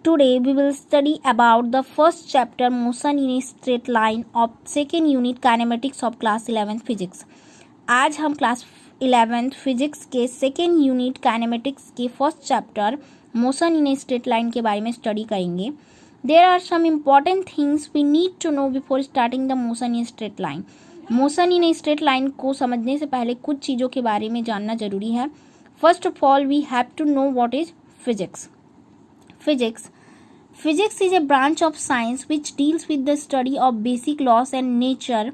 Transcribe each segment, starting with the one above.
Today we will study about the first chapter motion in a straight line of second unit kinematics of class 11th physics. आज हम class 11th physics के second unit kinematics के first chapter motion in a straight line के बारे में study करेंगे. There are some important things we need to know before starting the motion in straight line. Motion in a straight line को समझने से पहले कुछ चीज़ों के बारे में जानना जरूरी है. First of all we have to know what is physics. Physics is a branch of science which deals with the study of basic laws and nature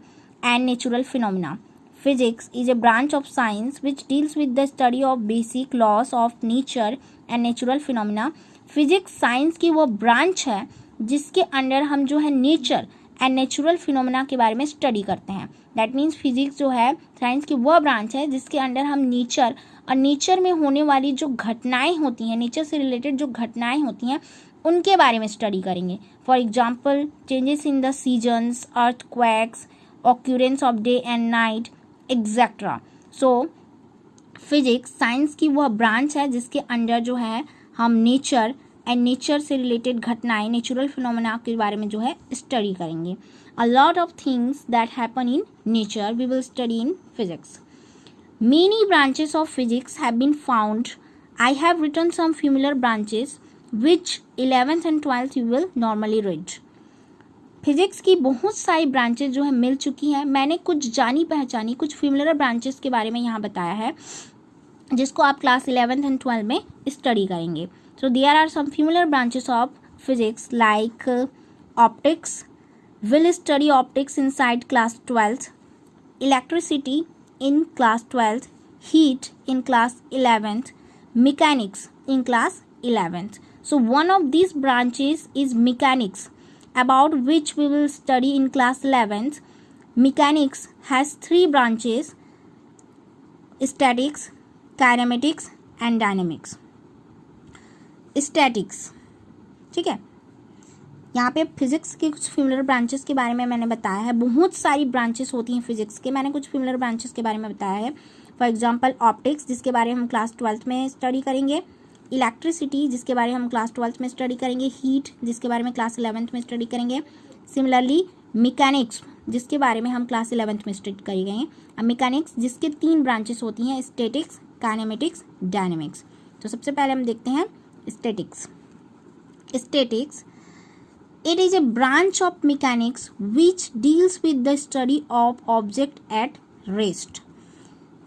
and natural phenomena. Physics is a branch of science which deals with the study of basic laws of nature and natural phenomena. Physics science की वो branch है जिसके under हम जो है nature and natural phenomena के बारे में स्टडी करते हैं. दैट मीन्स फिजिक्स जो है साइंस की वह ब्रांच है जिसके अंडर हम नेचर और नेचर में होने वाली जो घटनाएं होती हैं, नेचर से रिलेटेड जो घटनाएं होती हैं उनके बारे में स्टडी करेंगे. For example changes in the seasons, earthquakes, occurrence of day and night etcetera. So physics science की वह ब्रांच है जिसके अंडर जो है हम नेचर एंड नेचर से रिलेटेड घटनाएं, नेचुरल फिनोमेना के बारे में जो है स्टडी करेंगे. A lot of things that happen in nature we will study in physics. Many branches of physics have been found. I have written some familiar branches which 11th and 12th you will normally read. Physics की बहुत सारी branches जो है मिल चुकी हैं. मैंने कुछ जानी पहचानी कुछ फेमिलियर ब्रांचेस के बारे में यहाँ बताया है जिसको आप क्लास 11th and 12th में स्टडी करेंगे. So there are some familiar branches of physics like optics. Will study optics inside class 12th. Electricity in class 12th, heat in class 11th, mechanics in class 11th. So one of these branches is mechanics, about which we will study in class 11th. Mechanics has three branches: statics, kinematics and dynamics. Statics, ठीक है. यहाँ पे physics के कुछ familiar branches के बारे में मैंने बताया है. बहुत सारी ब्रांचेस होती हैं फिजिक्स के. मैंने कुछ फेमिलियर ब्रांचेस के बारे में बताया है. फॉर एग्जांपल ऑप्टिक्स जिसके बारे में हम क्लास 12th में स्टडी करेंगे. इलेक्ट्रिसिटी जिसके बारे में हम क्लास 12th में स्टडी करेंगे. हीट जिसके बारे में क्लास 11th में स्टडी करेंगे. सिमिलरली मैकेनिक्स जिसके बारे में हम क्लास 11th में स्टडी करेंगे. अब मैकेनिक्स जिसके 3 ब्रांचेस होती हैं: स्टैटिक्स, काइनेमेटिक्स, डायनेमिक्स. तो सबसे पहले हम देखते हैं statics. Statics it is a branch of mechanics which deals with the study of object at rest.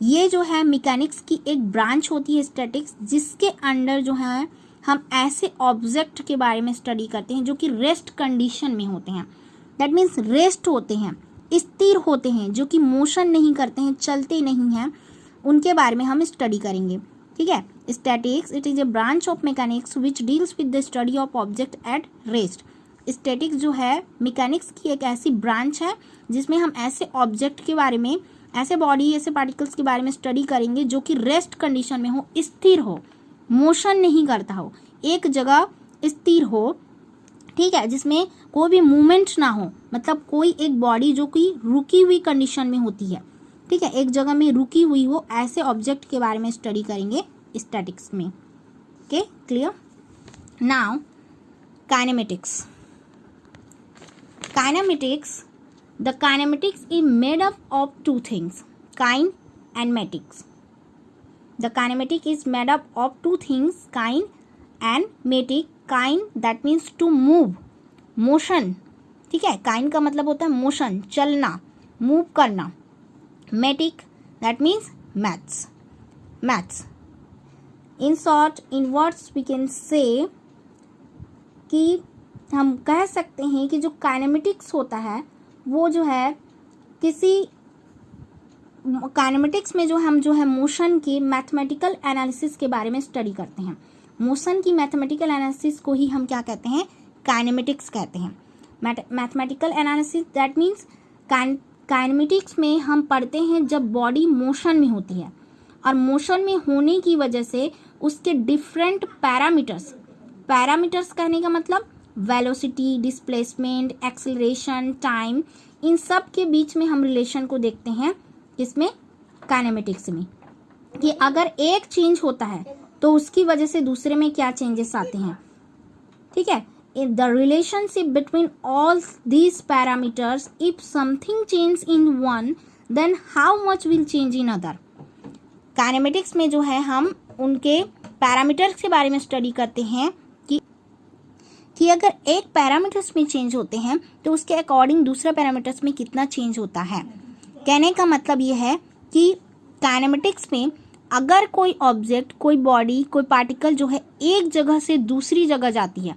ये जो है मैकेनिक्स की एक ब्रांच होती है स्टैटिक्स जिसके अंडर जो है हम ऐसे ऑब्जेक्ट के बारे में स्टडी करते हैं जो कि रेस्ट कंडीशन में होते हैं. दैट मीन्स रेस्ट होते हैं, स्थिर होते हैं, जो कि मोशन नहीं करते हैं, चलते नहीं हैं, उनके बारे में हम स्टडी करेंगे. ठीक है. Statics it is a branch of mechanics which deals with the study of object at rest. Statics जो है मैकेनिक्स की एक ऐसी ब्रांच है जिसमें हम ऐसे ऑब्जेक्ट के बारे में, ऐसे बॉडी, ऐसे पार्टिकल्स के बारे में स्टडी करेंगे जो कि रेस्ट कंडीशन में हो, स्थिर हो, मोशन नहीं करता हो, एक जगह स्थिर हो. ठीक है. जिसमें कोई भी मूवमेंट ना हो, मतलब कोई एक बॉडी जो कि रुकी हुई कंडीशन में होती है. ठीक है. एक जगह में रुकी हुई हो, ऐसे ऑब्जेक्ट के बारे में स्टडी करेंगे स्टैटिक्स में. Okay, clear. Now kinematics. Kinematics, the kinematics is made up of two things: kind and matics. The kinematic is made up of two things: kind and matic. Kind that means to move, motion. ठीक है. kind का मतलब होता है motion, चलना, move करना. matic that means maths. In short, in words we can say कि हम कह सकते हैं कि जो काइनेमेटिक्स होता है वो जो है किसी काइनेमेटिक्स में जो हम जो है मोशन की मैथमेटिकल एनालिसिस के बारे में स्टडी करते हैं. मोशन की मैथमेटिकल एनालिसिस को ही हम क्या कहते हैं? काइनेमेटिक्स कहते हैं. Mathematical analysis that means kinematics में हम पढ़ते हैं जब बॉडी मोशन में होती है और मोशन में होने की वजह से उसके डिफरेंट पैरामीटर्स कहने का मतलब वेलोसिटी, डिस्प्लेसमेंट, एक्सेलरेशन, टाइम, इन सब के बीच में हम रिलेशन को देखते हैं. इसमें काइनेमेटिक्स में कि अगर एक चेंज होता है तो उसकी वजह से दूसरे में क्या चेंजेस आते हैं. ठीक है, the relationship between all these parameters, if something change in one then how much will change in other. Kinematics में जो है हम उनके पैरामीटर्स के बारे में स्टडी करते हैं कि अगर एक पैरामीटर्स में चेंज होते हैं तो उसके अकॉर्डिंग दूसरे पैरामीटर्स में कितना चेंज होता है। कहने का मतलब ये है कि काइनेमेटिक्स में अगर कोई ऑब्जेक्ट, कोई बॉडी, कोई पार्टिकल जो है एक जगह से दूसरी जगह जाती है,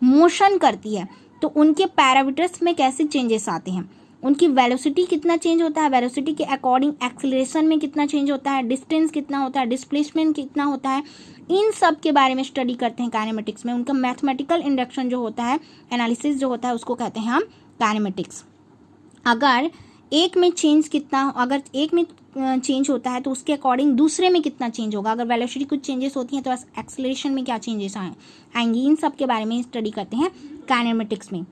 मोशन करती है, तो उनके पैरामीटर्स में कैसे चेंजेस आते हैं, उनकी वेलोसिटी कितना चेंज होता है, वेलोसिटी के अकॉर्डिंग एक्सेलरेशन में कितना चेंज होता है, डिस्टेंस कितना होता है, डिस्प्लेसमेंट कितना होता है, इन सब के बारे में स्टडी करते हैं काइनेमेटिक्स में। उनका मैथमेटिकल इंडक्शन जो होता है, एनालिसिस जो होता है, उसको कहते हैं हम काइनेमेटिक्स। अगर एक में चेंज होता है तो उसके अकॉर्डिंग दूसरे में कितना चेंज होगा, अगर वेलोसिटी कुछ चेंजेस होती हैं तो एक्सेलरेशन में क्या चेंजेस आएंगे, इन सब के बारे में स्टडी करते हैं काइनेमेटिक्स में।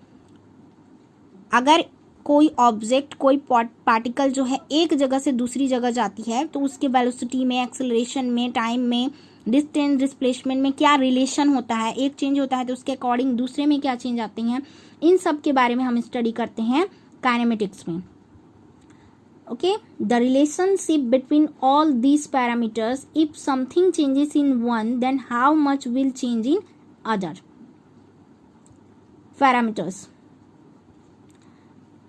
अगर कोई ऑब्जेक्ट, कोई पार्टिकल जो है एक जगह से दूसरी जगह जाती है तो उसके वेलोसिटी में, एक्सेलरेशन में, टाइम में, डिस्टेंस, डिस्प्लेसमेंट में क्या रिलेशन होता है, एक चेंज होता है तो उसके अकॉर्डिंग दूसरे में क्या चेंज आते हैं, इन सब के बारे में हम स्टडी करते हैं काइनेमेटिक्स में। Okay, the relationship between all these parameters, if something changes in one then how much will change in other parameters.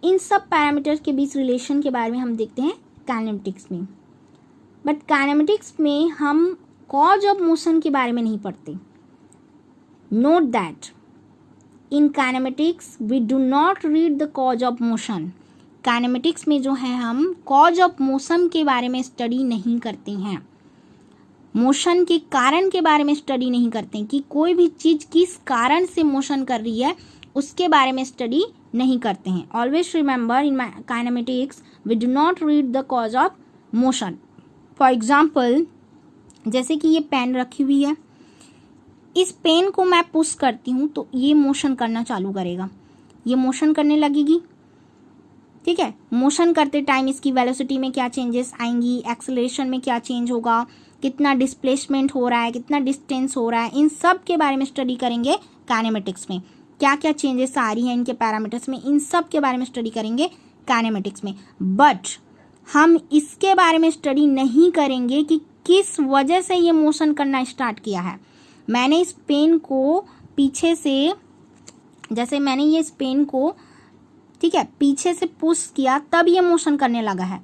इन सब पैरामीटर्स के बीच रिलेशन के बारे में हम देखते हैं काइनेमेटिक्स में। बट काइनेमेटिक्स में हम कॉज ऑफ मोशन के बारे में नहीं पढ़ते। Note that in kinematics we do not read the cause of motion. Kinematics में जो है हम कॉज ऑफ मोशन के बारे में स्टडी नहीं करते हैं, मोशन के कारण के बारे में स्टडी नहीं करते हैं, कि कोई भी चीज किस कारण से मोशन कर रही है उसके बारे में स्टडी नहीं करते हैं। Always remember in kinematics we do not read the cause of motion. For example, जैसे कि ये पेन रखी हुई है, इस पेन को मैं पुश करती हूँ तो ये मोशन करना चालू करेगा, ये मोशन करने लगेगी। ठीक है, मोशन करते टाइम इसकी वेलोसिटी में क्या चेंजेस आएंगी, एक्सेलरेशन में क्या चेंज होगा, कितना डिस्प्लेसमेंट हो रहा है, कितना डिस्टेंस हो रहा है, इन सब के बारे में स्टडी करेंगे काइनेमेटिक्स में। क्या क्या चेंजेस आ रही हैं इनके पैरामीटर्स में, इन सब के बारे में स्टडी करेंगे काइनेमेटिक्स में। बट हम इसके बारे में स्टडी नहीं करेंगे कि किस वजह से ये मोशन करना स्टार्ट किया है। मैंने इस पेन को पीछे से, जैसे मैंने ये इस पेन को, ठीक है, पीछे से पुश किया तब ये मोशन करने लगा है,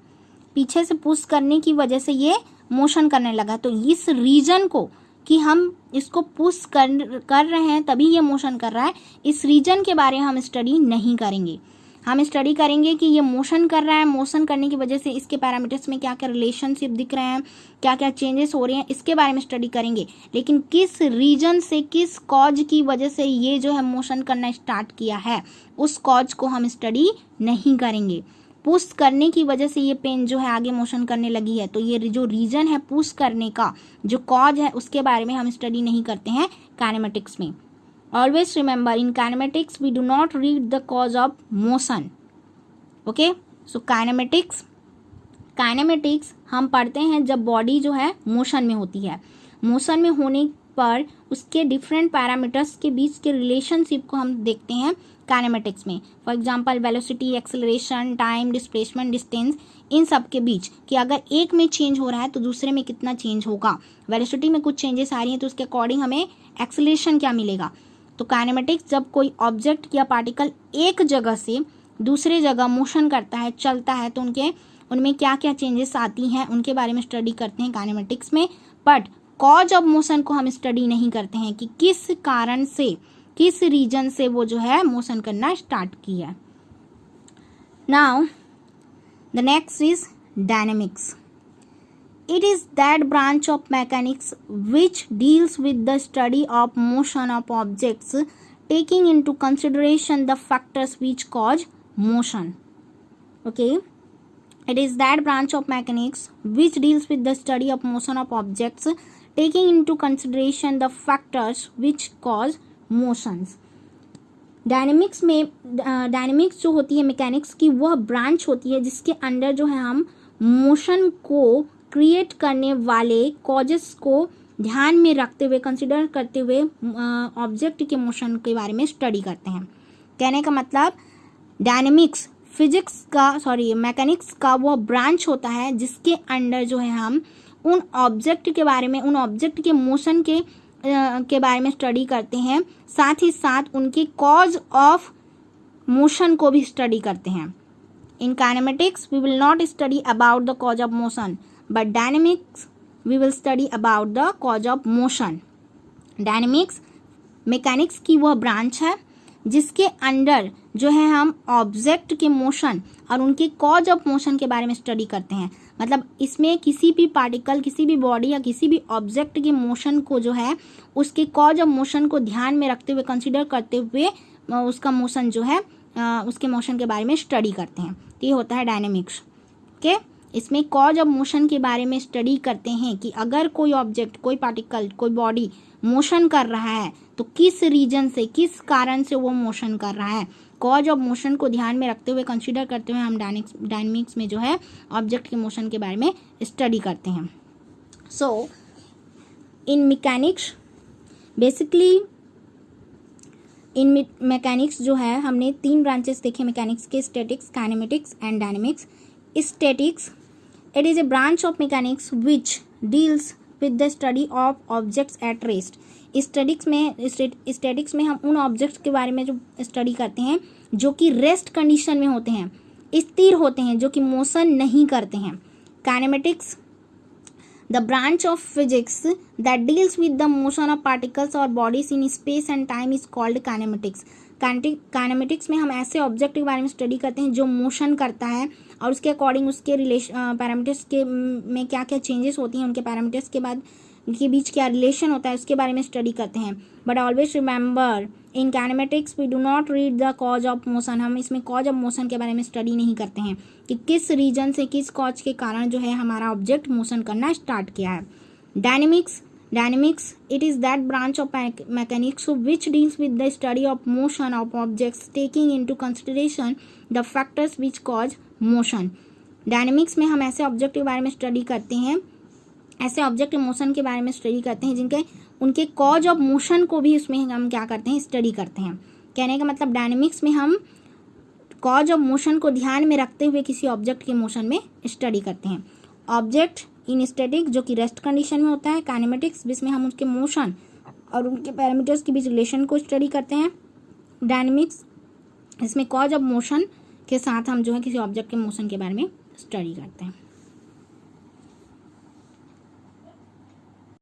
पीछे से पुश करने की वजह से ये मोशन करने लगा। तो इस रीजन को, कि हम इसको पुश कर रहे हैं तभी ये मोशन कर रहा है, इस रीजन के बारे में हम स्टडी नहीं करेंगे। हम स्टडी करेंगे कि ये मोशन कर रहा है, मोशन करने की वजह से इसके पैरामीटर्स में क्या क्या रिलेशनशिप दिख रहे हैं, क्या क्या चेंजेस हो रहे हैं, इसके बारे में स्टडी करेंगे। लेकिन किस रीजन से, किस कॉज की वजह से ये जो है मोशन करना स्टार्ट किया है, उस कॉज को हम स्टडी नहीं करेंगे। पुश करने की वजह से ये पेन जो है आगे मोशन करने लगी है, तो ये जो रीजन है पुश करने का, जो कॉज है, उसके बारे में हम स्टडी नहीं करते हैं काइनेमेटिक्स में। Always remember in kinematics we do not read the cause of motion. Okay, so kinematics हम पढ़ते हैं जब बॉडी जो है मोशन में होती है। मोशन में होने पर उसके डिफरेंट पैरामीटर्स के बीच के रिलेशनशिप को हम देखते हैं काइनेमेटिक्स में। For example velocity, acceleration, time, displacement, distance, इन सब के बीच कि अगर एक में चेंज हो रहा है तो दूसरे में कितना चेंज होगा। वेलोसिटी में कुछ चेंजेस आ रही हैं तो उसके अकॉर्डिंग हमें एक्सेलरेशन क्या मिलेगा। तो काइनेमेटिक्स जब कोई ऑब्जेक्ट या पार्टिकल एक जगह से दूसरे जगह मोशन करता है, चलता है, तो उनमें क्या क्या चेंजेस आती हैं उनके बारे में स्टडी करते हैं काइनेमेटिक्स में। बट कॉज ऑफ मोशन को हम स्टडी नहीं करते हैं कि किस कारण से, किस रीजन से वो जो है मोशन करना स्टार्ट किया। Now the next is dynamics. It is that branch of mechanics which deals with the study of motion of objects, taking into consideration the factors which cause motion. Okay, it is that branch of mechanics which deals with the study of motion of objects, taking into consideration the factors which cause motions. Dynamics में, dynamics जो होती है mechanics की, वह branch होती है जिसके under जो है हम मोशन को क्रिएट करने वाले कॉजेस को ध्यान में रखते हुए, कंसिडर करते हुए ऑब्जेक्ट के मोशन के बारे में स्टडी करते हैं। कहने का मतलब डायनेमिक्स मैकेनिक्स का वो ब्रांच होता है जिसके अंडर जो है हम उन ऑब्जेक्ट के बारे में, उन ऑब्जेक्ट के मोशन के बारे में स्टडी करते हैं, साथ ही साथ उनके कॉज ऑफ मोशन को भी स्टडी करते हैं। In kinematics we will not study about the cause of motion, but dynamics we will study about the cause of motion. Dynamics mechanics की वह ब्रांच है जिसके अंडर जो है हम ऑब्जेक्ट के मोशन और उनके कॉज ऑफ मोशन के बारे में स्टडी करते हैं। मतलब इसमें किसी भी पार्टिकल, किसी भी बॉडी या किसी भी ऑब्जेक्ट के मोशन को जो है उसके कॉज ऑफ मोशन को ध्यान में रखते हुए, कंसिडर करते हुए उसका मोशन जो है उसके मोशन के बारे में स्टडी करते हैं। तो ये होता है डायनेमिक्स। ओके, इसमें कॉज ऑफ मोशन के बारे में स्टडी करते हैं कि अगर कोई ऑब्जेक्ट, कोई पार्टिकल, कोई बॉडी मोशन कर रहा है तो किस रीजन से, किस कारण से वो मोशन कर रहा है। कॉज ऑफ मोशन को ध्यान में रखते हुए, कंसीडर करते हुए हम डायनेमिक्स में जो है ऑब्जेक्ट के मोशन के बारे में स्टडी करते हैं। सो इन मैकेनिक्स बेसिकली, इन मैकेनिक्स जो है हमने 3 ब्रांचेस देखे मैकेनिक्स के, statics, kinematics and dynamics. Statics, it is a branch of mechanics which deals with the study of objects at rest. Statics में हम उन ऑब्जेक्ट्स के बारे में जो स्टडी करते हैं जो कि रेस्ट कंडीशन में होते हैं, स्थिर होते हैं, जो कि मोशन नहीं करते हैं। Kinematics, the branch of physics that deals with the motion of particles or bodies in space and time is called kinematics. Kinematics में हम ऐसे ऑब्जेक्ट के बारे में स्टडी करते हैं जो मोशन करता है और उसके अकॉर्डिंग उसके पैरामीटर्स के में क्या क्या चेंजेस होती हैं, उनके पैरामीटर्स के बाद उनके बीच क्या रिलेशन होता है, उसके बारे में स्टडी करते हैं। But always remember, in kinematics we do not read the cause of motion. हम इसमें कॉज ऑफ मोशन के बारे में स्टडी नहीं करते हैं कि किस रीजन से, किस कॉज के कारण जो है हमारा ऑब्जेक्ट मोशन करना स्टार्ट किया है। Dynamics, it is that branch of mechanics which deals with the study of motion of objects taking into consideration the factors which cause motion. Dynamics में हम ऐसे ऑब्जेक्ट के बारे में स्टडी करते हैं, ऐसे ऑब्जेक्ट मोशन के बारे में स्टडी करते हैं जिनके उनके कॉज ऑफ मोशन को भी उसमें हम क्या करते हैं, स्टडी करते हैं। कहने का मतलब डायनेमिक्स में हम कॉज ऑफ मोशन को ध्यान में रखते हुए किसी ऑब्जेक्ट के मोशन में स्टडी करते हैं। ऑब्जेक्ट इन स्टैटिक जो कि रेस्ट कंडीशन में होता है। काइनेमेटिक्स जिसमें हम उसके मोशन और उनके पैरामीटर्स के बीच रिलेशन को स्टडी करते हैं। डायनेमिक्स इसमें कॉज ऑफ मोशन के साथ हम जो है किसी ऑब्जेक्ट के मोशन के बारे में स्टडी करते हैं।